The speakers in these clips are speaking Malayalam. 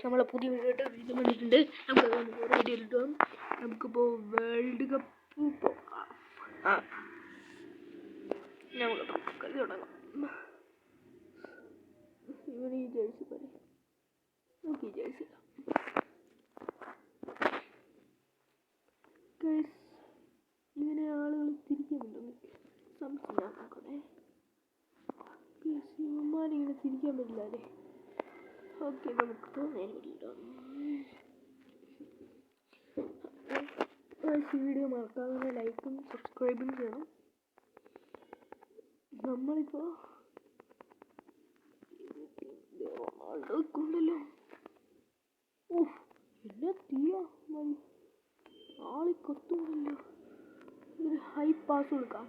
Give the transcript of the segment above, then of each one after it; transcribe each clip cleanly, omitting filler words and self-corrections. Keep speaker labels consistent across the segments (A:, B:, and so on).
A: നമ്മളെ പുതിയ വീഡിയോ വീണ്ടും വന്നിട്ടുണ്ട്. നമുക്ക് വീഡിയോ ഇട്ടും നമുക്കിപ്പോൾ വേൾഡ് കപ്പ് പോകാം. നമുക്ക് കളി തുടങ്ങാം. ഇവന് ഈ ജേഴ്സി പറയും, നമുക്ക് ഈ ജേഴ്സി ഇങ്ങനെ ആളുകൾ തിരിക്കുന്നുണ്ടെന്ന് സംശയം നോക്കണേ. ഇവന്മാരിങ്ങനെ തിരിക്കാൻ പറ്റില്ല അല്ലേ? ഓക്കെ, നമുക്ക് നേരിട്ടോ വീഡിയോ മറക്കാതെ ലൈക്കും സബ്സ്ക്രൈബും ചെയ്യണം. നമ്മളിപ്പോൾ റൊണാൾഡോക്കുണ്ടല്ലോ. ഓഹ്, എന്നാ തീയാ മതി, ആളി കൊത്തുമല്ലോ. ഒരു ഹൈ പാസ് കൊടുക്കാം.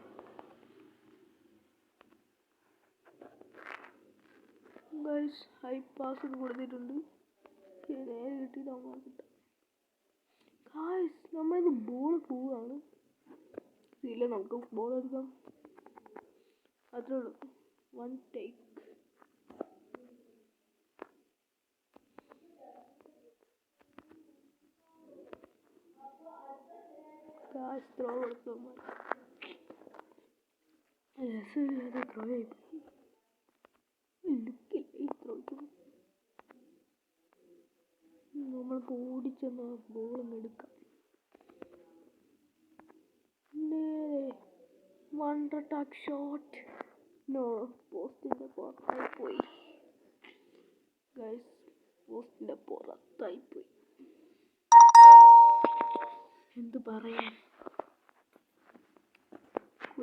A: ഗൈസ്, ഹൈ പാസ് കൊടുത്തിട്ടുണ്ട്. നേരെ കിട്ടിയിട്ട് അവന്മാർ കിട്ടാം. ഗൈസ്, നമ്മളിത് ബോൾ പോവുകയാണ്. ഇല്ല, നമുക്ക് ബോൾ എടുക്കാം. അത്രേ ഉള്ളൂ. One take. ഗൈസ്, ത്രോ കൊടുത്തു. രസമില്ലാതെ ത്രോ ആയിപ്പോയി. ലുക്കില്ല ഈ ത്രോയ്ക്ക്. നമ്മൾ ഓടിച്ചെന്ന ബോളൊന്ന് എടുക്കാം. നേരെ വണ്ടർ ടാക്ക് ഷോട്ട്. നോ, പോസ്റ്റിന്റെ പുറത്തായി പോയി. ഗൈസ്, പോസ്റ്റിന്റെ പുറത്തായി പോയി. എന്ത് പറയാൻ,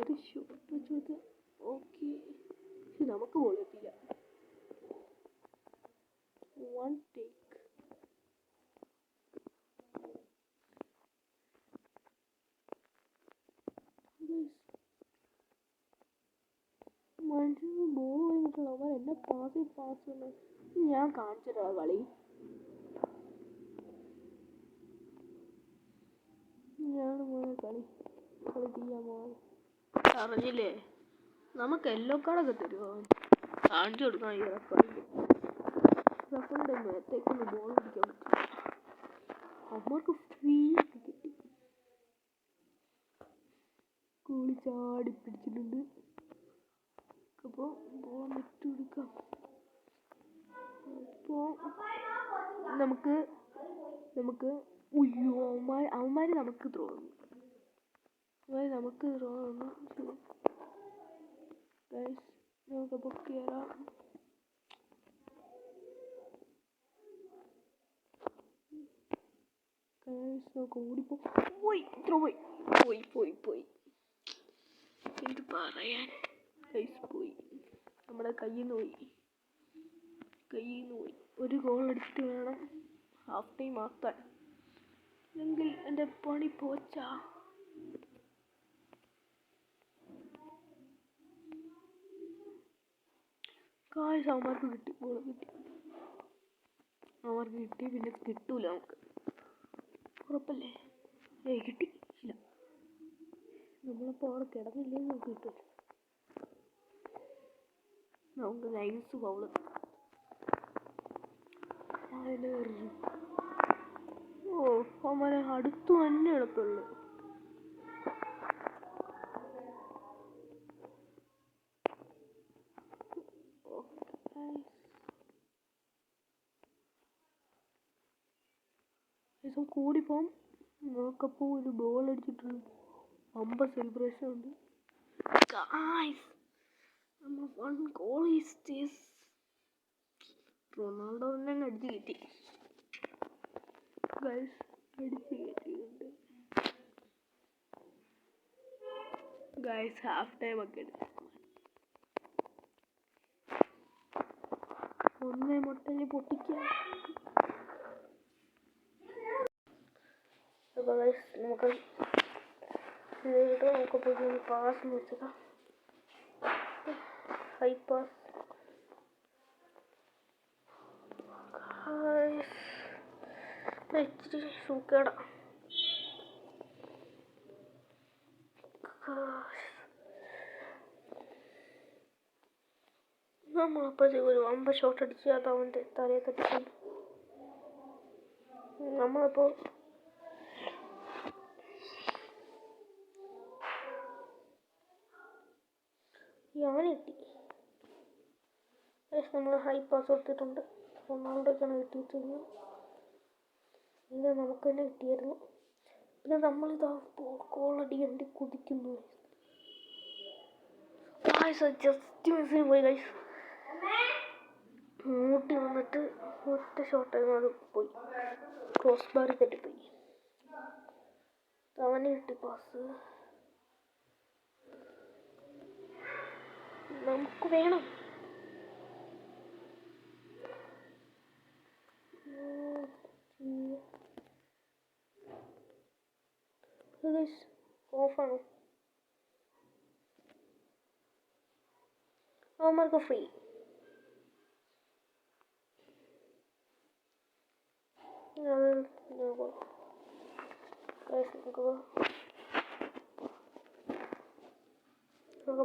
A: ഒരു ഷോട്ട് വെച്ചത്. ഓക്കെ, നമുക്ക് ബോൾ കിട്ടില്ല. One take. മനുഷ്യന് ബോൾ കഴിഞ്ഞിട്ടുള്ള അവൻ എന്നെ പാസ് ഞാൻ കാണിച്ചിട്ടാ കളി. ഞാൻ കളി ചെയ്യാൻ പോകാൻ അറിഞ്ഞില്ലേ? നമുക്ക് യെല്ലോ കാർഡൊക്കെ തരുമോ? കാണിച്ചു കൊടുക്കണം. ഈ റഫറിന്റെ മേത്തേക്കൊന്ന് ബോൾ പിടിക്കാൻ പറ്റില്ല. അവർക്ക് ഫ്രീ കിട്ടി. കൂളി ചാടി പിടിച്ചിട്ടുണ്ട്. അപ്പോൾ ബോൾ ഇട്ട് കൊടുക്കാം. അപ്പോൾ നമുക്ക് അവന്മാര് നമുക്ക് ത്രോ തന്നു. നമുക്കപ്പോൾ കയറാം. ഓടിപ്പോ പോയി. എന്ത് പറയാൻ, പോയി. നമ്മുടെ കയ്യിൽ നിന്ന് പോയി. ഒരു ഗോൾ അടിച്ചിട്ട് വേണം ഹാഫ് ടൈം ആക്കാൻ. അല്ലെങ്കിൽ എൻ്റെ പണി പോച്ചാ. അവന്മാർക്ക് കിട്ടി, ബോൾ കിട്ടി. അവർക്ക് കിട്ടി, പിന്നെ കിട്ടൂല നമുക്ക്. ഉറപ്പല്ലേ? കിട്ടി. ഇല്ല, നമ്മളിപ്പോൾ അവിടെ കിടന്നില്ലേ, നമുക്ക് കിട്ടും. നമുക്ക് നൈസ് ബൗള്. അവന്മാരെ അടുത്തു തന്നെ എടുത്തുള്ളു. കൂടിപ്പോം. നമുക്കപ്പോൾ ഒരു ബോൾ അടിച്ചിട്ടുണ്ട്. 50 സെലിബ്രേഷൻ ഉണ്ട്. റൊണാൾഡോ തന്നെ അടിച്ചു കയറ്റി. കയറ്റിയിട്ടുണ്ട്. ഹാഫ് ടൈം ഒക്കെ എടുത്തു. ഒന്നേ മുട്ടല് പൊട്ടിക്കുക. അപ്പോൾ നമുക്കപ്പോൾ പാസ് വെച്ചതാ. High pass. ഇച്ചിരി സൂക്കേടാ. നമ്മളപ്പോഴത്തേക്ക് ഒരു 50 ഷോട്ട് അടിച്ച് അത് അവൻ്റെ തലയെ തട്ടിക്കൊണ്ട് നമ്മളിപ്പോൾ കിട്ടി. നമ്മൾ ഹൈ പാസ് കൊടുത്തിട്ടുണ്ട്. റൊണാൾഡോയ്ക്കാണ് കിട്ടിയിട്ടുള്ളത്. ഇത് നമുക്ക് തന്നെ കിട്ടിയായിരുന്നു. പിന്നെ നമ്മളിതാ ഗോളടി കണ്ടി കുതിക്കുന്നു. ജസ്റ്റ് മിസ്സിന് പോയി ഗൈസ്. മൂട്ടി വന്നിട്ട് ഒറ്റ ഷോട്ടായിരുന്നു, അത് പോയി. ക്രോസ് ബാറിൽ തട്ടിപ്പോയി. അവന് കിട്ടി പാസ്. നമുക്ക് വേണം. ഓഫാണ്. അവന്മാർക്ക് ഫ്രീ.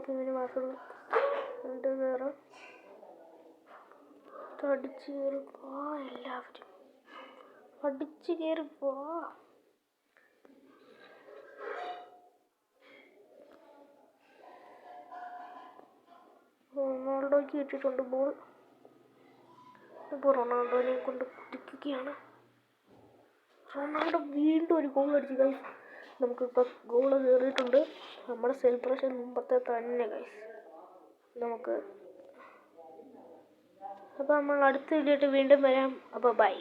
A: പിന്നെ മാസം വേറെ അടിച്ച് കയറി പോ. എല്ലാവരും അടിച്ച് കയറി പോ. റൊണാൾഡോയ്ക്ക് കിട്ടിയിട്ടുണ്ട് ബോൾ. ഇപ്പോൾ റൊണാൾഡോനെ കൊണ്ട് കുടിക്കുകയാണ്. റൊണാൾഡോ വീണ്ടും ഒരു ഗോൾ അടിച്ചു ഗൈസ്. നമുക്കിപ്പോൾ ഗോൾ കയറിയിട്ടുണ്ട്. നമ്മുടെ സെലിബ്രേഷൻ മുമ്പത്തെ തന്നെ ഗൈസ്. നമുക്ക് അപ്പോൾ നമ്മൾ അടുത്ത വീഡിയോ ആയിട്ട് വീണ്ടും വരാം. അപ്പോൾ ബൈ.